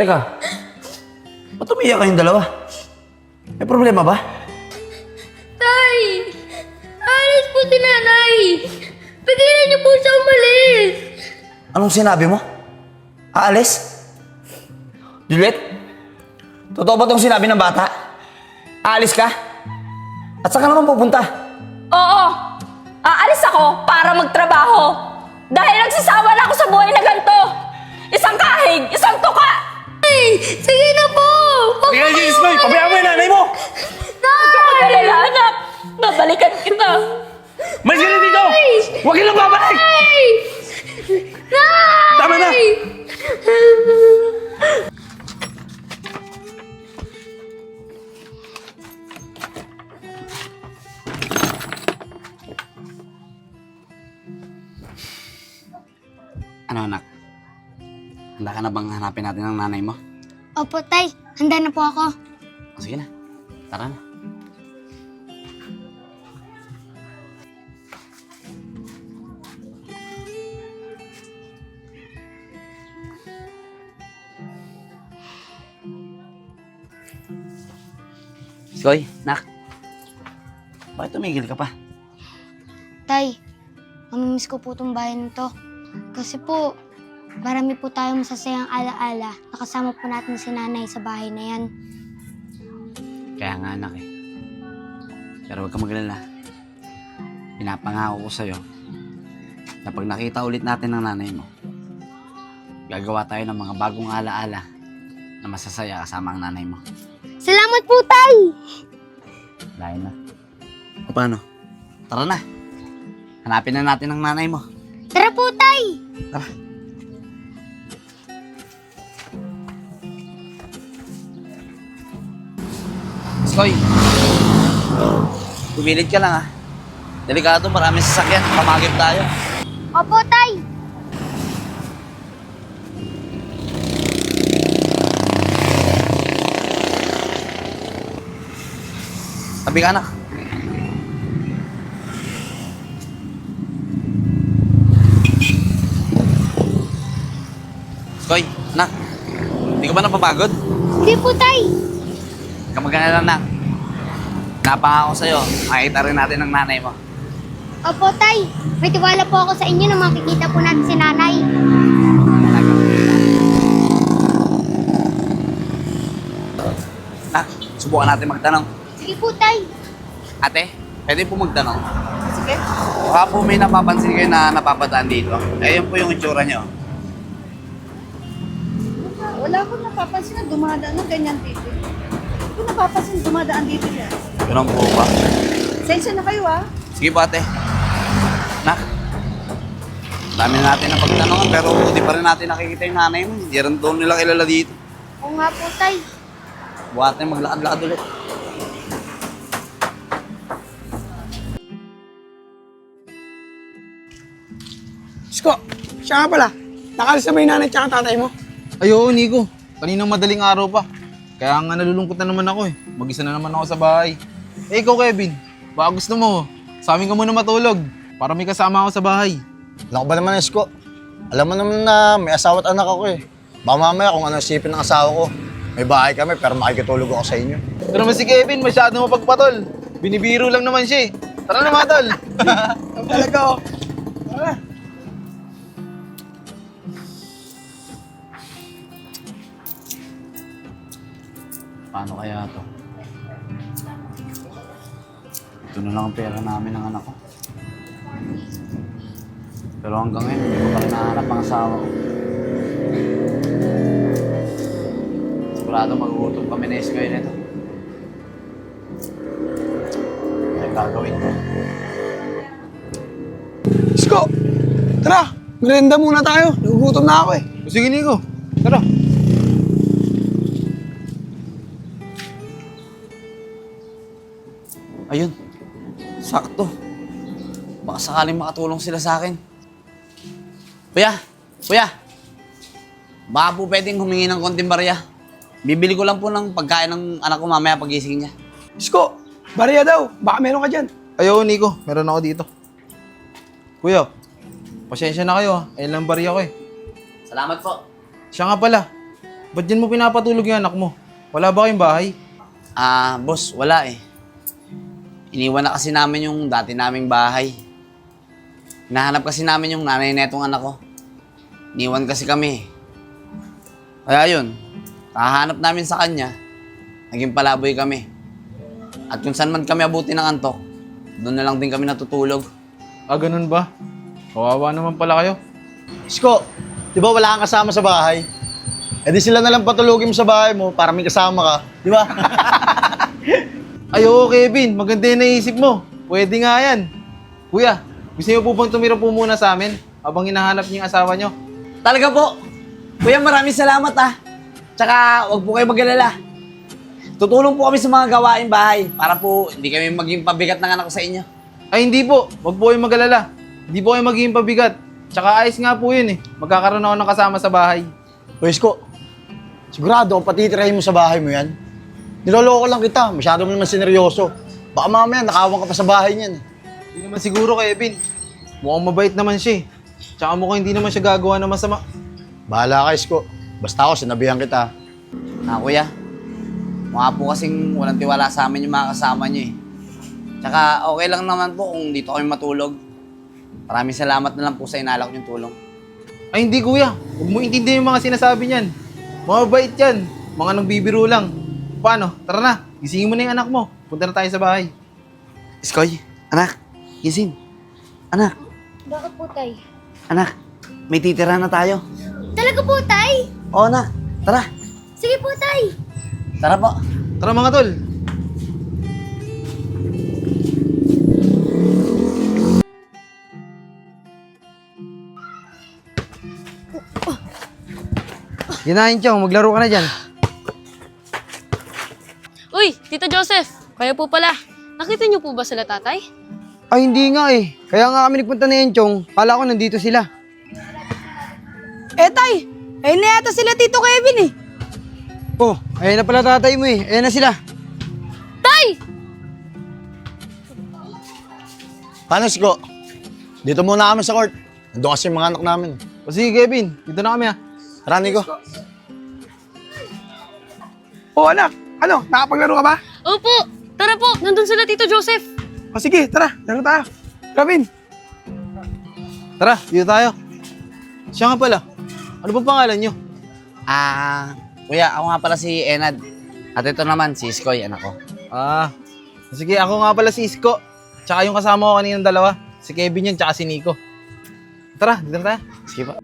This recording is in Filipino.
Teka, ba't umiyak kayong dalawa? May problema ba? Tay! Alis po si nanay! Pigilan niyo po siya umalis! Anong sinabi mo? Aalis? Juliet? Totoo ba itong sinabi ng bata? Aalis ka? At saan ka naman pupunta? Oo, aalis ako para magtrabaho. Dahil nagsasawa na ako sa buhay na ganito. Isang kahig, isang tuka. Ay! Sige na po! Tingnan niyo, Ismael! Pabayaan mo yung nanay mo! Magalala, anak. Babalikan kita. Malis ka na dito! Huwag ilang babalik! Ay! Nay! Tama na! Ano anak? Handa ka na bang hanapin natin ang nanay mo? Opo, Tay. Handa na po ako. O sige na, tara na. Skoy, nak. Bakit tumigil ka pa? Tay, mamimiss ko po itong bahay nito. Kasi po, marami po tayong masasayang alaala na kasama po natin si nanay sa bahay na yan. Kaya nga anak eh. Pero huwag ka magalala. Pinapangako ko sa'yo na pag nakita ulit natin ang nanay mo, gagawa tayo ng mga bagong alaala na masasaya kasama ang nanay mo. Salamat po, Tay! Lain na. O paano? Tara na. Hanapin na natin ang nanay mo. Tara po, Tay! Tara. Skoy! Pumilid ka lang ah. Delikado, maraming sasakyan. Pamagip tayo. Opo, Tay! Tabi ka anak. Skoy, anak. Hindi ka ba napapagod? Hindi po, Tay! Kamagana lang, anak. Napangako sa'yo, makikita rin natin ang nanay mo. Opo, Tay! May tiwala po ako sa inyo na makikita po natin si nanay. Anak, subukan natin magtanong. Sige po, Tay! Ate, pwede po magtanong? Sige. Baka po may napapansin kayo na napapadaan dito. Ayun po yung itsura niyo. Wala akong napapansin na dumadaan ng ganyan dito. Hindi ko napapansin dumadaan dito yan. Ganun po ba? Sensya na kayo ah. Sige po ate. Nak, dami na natin na pagtanongan pero di pa rin natin nakikita yung nanay mo. Hindi rin doon nila kilala dito. Oo nga po, Tay. Buhat na maglakad-lakad ulit. Isko, siya nga pala. Nakalis na ba yung nanay at tatay mo? Ay, oo, Nico. Kaninang madaling araw pa. Kaya nga nalulungkot na naman ako eh. Mag-isa na naman ako sa bahay. Eh, ikaw, Kevin. Baka gusto mo, sa amin ka muna matulog. Para may kasama ako sa bahay. Alam ko ba naman, Isko? Alam mo naman na may asawa at anak ako eh. Baka mamaya kung ano isipin ng asawa ko. May bahay kami pero makikitulog ako sa inyo. Pero mas si Kevin, masyado mapagpatol. Binibiro lang naman siya eh. Tara na, mga tol. Ang talaga oh. Tara. Paano kaya to? Ito na lang ang pera namin ng anak ko. Pero hanggang ngayon, hindi ko pa rin nahanap ang asawa ko. Sigurado magugutom kami na Iskoy nito. Kaya gagawin ko. Isko, tara. Merenda muna tayo. Nagugutom na ako eh. O sige, Nico. Tara. Ayun, sakto. Baka sakaling makatulong sila sa akin. Kuya, kuya. Baka po pwedeng humingi ng konting barya. Bibili ko lang po ng pagkain ng anak ko mamaya pagising niya. Isko, bariya daw. Baka meron ka dyan. Ay, oo, Nico. Meron ako dito. Kuya, pasensya na kayo ah. Ayun lang bariya ko eh. Salamat po. Siya nga pala. Ba't dyan mo pinapatulog yung anak mo? Wala ba kayong bahay? Boss, wala eh. Iniwan na kasi namin yung dati naming bahay. Hinahanap kasi namin yung nanay netong anak ko. Iniwan kasi kami. Kaya yun, kahanap namin sa kanya, naging palaboy kami. At kung saan man kami abuti ng antok, doon na lang din kami natutulog. Ganun ba? Kawawa naman pala kayo. Isko, di ba wala kang kasama sa bahay? E di sila na lang patulogin mo sa bahay mo para may kasama ka. Di ba? Ay, oo, Kevin. Maganda yung naisip mo. Pwede nga yan. Kuya, gusto niyo po bang tumira po muna sa amin habang hinahanap niyo yung asawa niyo? Talaga po! Kuya, maraming salamat Tsaka, wag po kayo mag-alala. Tutulong po kami sa mga gawain bahay para po hindi kami maging pabigat ng anak ko sa inyo. Ay, hindi po. Wag po kayong mag-alala. Hindi po kayo magiging pabigat. Tsaka ayos nga po yun eh. Magkakaroon ako ng kasama sa bahay. O Isko, sigurado kung patitirahin mo sa bahay mo yan. Niloloko lang kita. Masyado mo naman sineryoso. Baka mamaya nakawang ka pa sa bahay niyan. Hindi naman siguro, Kevin. Mukhang mabait naman siya eh. Tsaka mukhang hindi naman siya gagawa ng masama. Bahala ka, Isko. Basta ako, sinabihan kita. Kuya, mukha po kasing walang tiwala sa amin yung mga kasama niyo eh. Tsaka okay lang naman po kung dito kami matulog. Maraming salamat na lang po sa inalak niyong tulong. Ay, hindi kuya. Huwag mo intindihin yung mga sinasabi niyan. Mga mabait yan. Mga nagbibiro lang. Paano? Tara na. Gisingin mo na yung anak mo. Punta na tayo sa bahay. Iskoy, anak, gising. Anak, Bakit po, Tay? anak, may titira na tayo. Talaga po, Tay? Oo na, tara. Sige po, Tay. Tara po. Tara mga tol. Yan na, Inchong. Maglaro ka na dyan. Uy, Tito Joseph, kayo po pala. Nakita niyo po ba sila tatay? Ay, hindi nga eh. Kaya nga kami nagpunta ni Enchong. Kala ko nandito sila. Tay! Ayun na yata sila Tito Kevin eh. Oh, ayun na pala tatay mo eh. Ayun na sila. Tay! Paano, Isko? Dito muna kami sa court. Nandun kasi yung mga anak namin. O sige, Kevin. Dito na kami ha. Tara, Nico. Oh, anak. Ano? Nakapaglaro ka ba? Opo, tara po, nandun sila Tito Joseph. O sige, tara. Laro tayo. Kevin. Tara, dito tayo. Siya nga pala. Ano bang pangalan niyo? Kuya, ako nga pala si Enad. At ito naman, si Iskoy, anak ko. Sige, ako nga pala si Isko. Tsaka yung kasama ko kaninang dalawa. Si Kevin yan, tsaka si Nico. Tara, dito na tayo. Sige po.